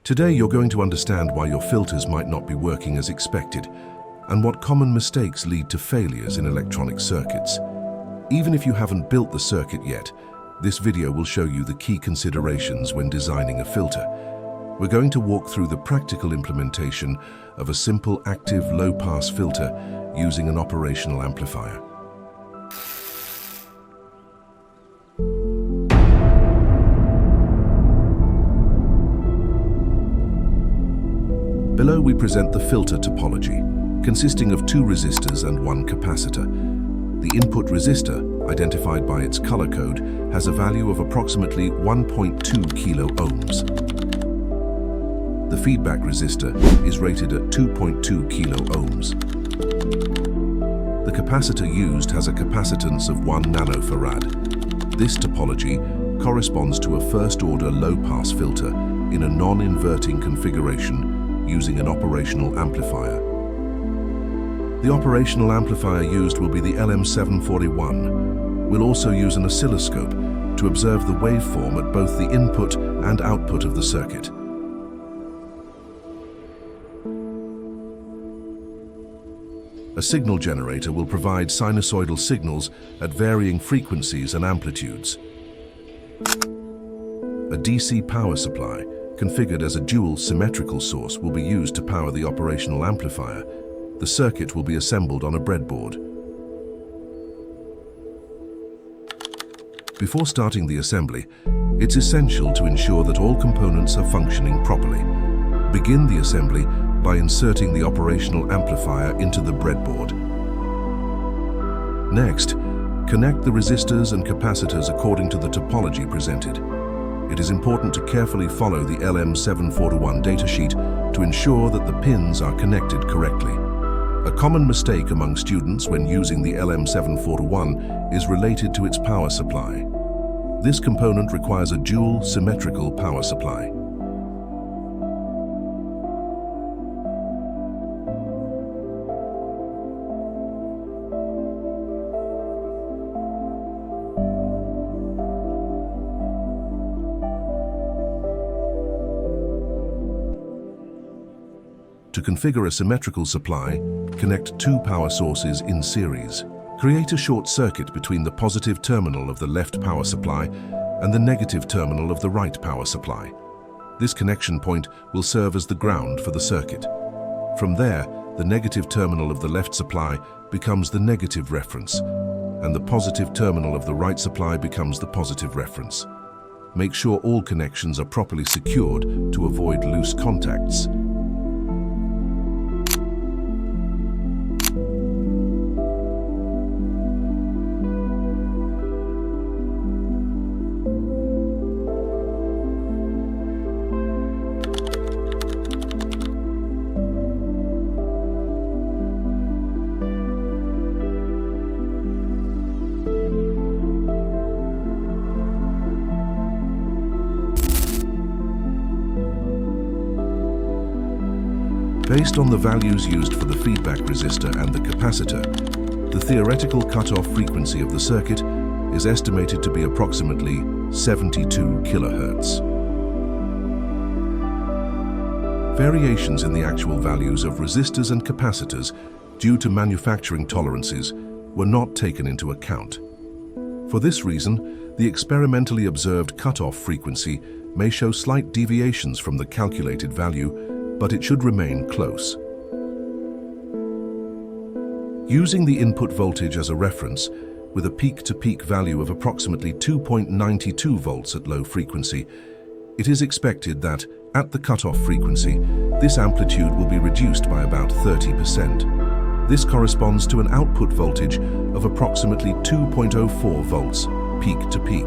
Today you're going to understand why your filters might not be working as expected and what common mistakes lead to failures in electronic circuits. Even if you haven't built the circuit yet, this video will show you the key considerations when designing a filter. We're going to walk through the practical implementation of a simple active low-pass filter using an operational amplifier. Below we present the filter topology, consisting of two resistors and one capacitor. The input resistor, identified by its color code, has a value of approximately 1.2 kilo ohms. The feedback resistor is rated at 2.2 kilo ohms. The capacitor used has a capacitance of 1 nanofarad. This topology corresponds to a first-order low-pass filter in a non-inverting configuration using an operational amplifier. The operational amplifier used will be the LM741. We'll also use an oscilloscope to observe the waveform at both the input and output of the circuit. A signal generator will provide sinusoidal signals at varying frequencies and amplitudes. A DC power supply, configured as a dual symmetrical source, will be used to power the operational amplifier. The circuit will be assembled on a breadboard. Before starting the assembly, it's essential to ensure that all components are functioning properly. Begin the assembly by inserting the operational amplifier into the breadboard. Next, connect the resistors and capacitors according to the topology presented. It is important to carefully follow the LM741 datasheet to ensure that the pins are connected correctly. A common mistake among students when using the LM741 is related to its power supply. This component requires a dual symmetrical power supply. To configure a symmetrical supply, connect two power sources in series. Create a short circuit between the positive terminal of the left power supply and the negative terminal of the right power supply. This connection point will serve as the ground for the circuit. From there, the negative terminal of the left supply becomes the negative reference, and the positive terminal of the right supply becomes the positive reference. Make sure all connections are properly secured to avoid loose contacts. Based on the values used for the feedback resistor and the capacitor, the theoretical cutoff frequency of the circuit is estimated to be approximately 72 kHz. Variations in the actual values of resistors and capacitors due to manufacturing tolerances were not taken into account. For this reason, the experimentally observed cutoff frequency may show slight deviations from the calculated value, but it should remain close. Using the input voltage as a reference, with a peak-to-peak value of approximately 2.92 volts at low frequency, it is expected that, at the cutoff frequency, this amplitude will be reduced by about 30%. This corresponds to an output voltage of approximately 2.04 volts, peak-to-peak.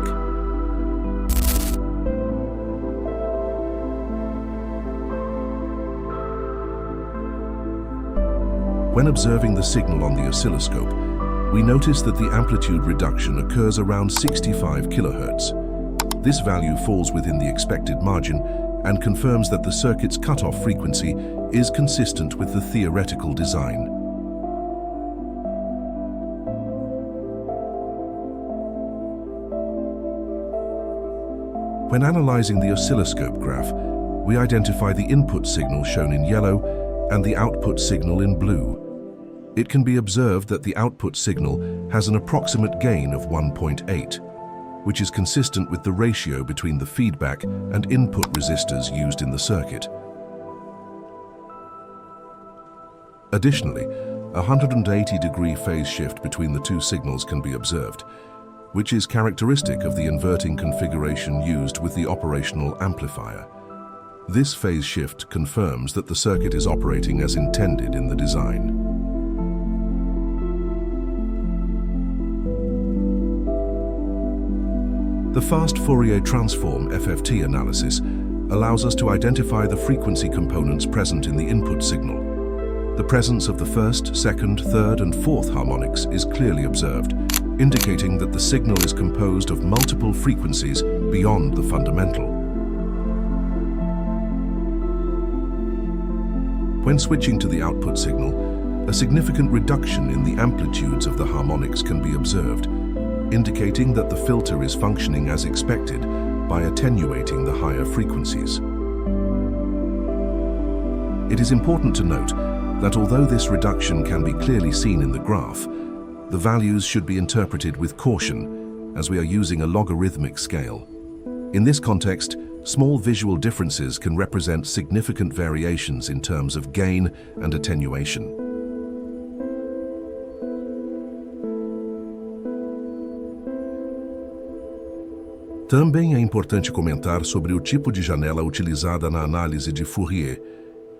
When observing the signal on the oscilloscope, we notice that the amplitude reduction occurs around 65 kHz. This value falls within the expected margin and confirms that the circuit's cutoff frequency is consistent with the theoretical design. When analyzing the oscilloscope graph, we identify the input signal shown in yellow and the output signal in blue. It can be observed that the output signal has an approximate gain of 1.8, which is consistent with the ratio between the feedback and input resistors used in the circuit. Additionally, a 180-degree phase shift between the two signals can be observed, which is characteristic of the inverting configuration used with the operational amplifier. This phase shift confirms that the circuit is operating as intended in the design. The fast Fourier Transform (FFT) analysis allows us to identify the frequency components present in the input signal. The presence of the first, second, third, and fourth harmonics is clearly observed, indicating that the signal is composed of multiple frequencies beyond the fundamental. When switching to the output signal, a significant reduction in the amplitudes of the harmonics can be observed, indicating that the filter is functioning as expected by attenuating the higher frequencies. It is important to note that although this reduction can be clearly seen in the graph, the values should be interpreted with caution, as we are using a logarithmic scale. In this context, small visual differences can represent significant variations in terms of gain and attenuation. Também é importante comentar sobre o tipo de janela utilizada na análise de Fourier.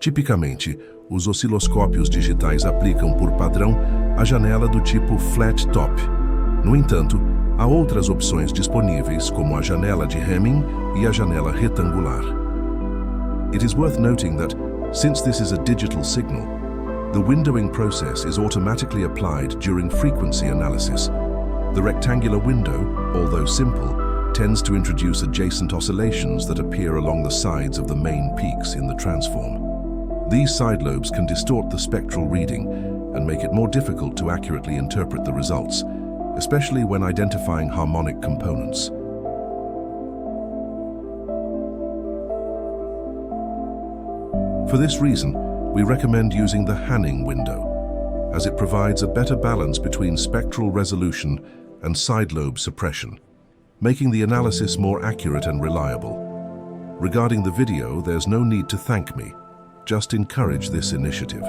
Tipicamente, os osciloscópios digitais aplicam por padrão a janela do tipo flat top. No entanto, há outras opções disponíveis, como a janela de Hamming e a janela retangular. It is worth noting that, since this is a digital signal, the windowing process is automatically applied during frequency analysis. The rectangular window, although simple, tends to introduce adjacent oscillations that appear along the sides of the main peaks in the transform. These side lobes can distort the spectral reading and make it more difficult to accurately interpret the results, especially when identifying harmonic components. For this reason, we recommend using the Hamming window, as it provides a better balance between spectral resolution and side lobe suppression, making the analysis more accurate and reliable. Regarding the video, there's no need to thank me. Just encourage this initiative.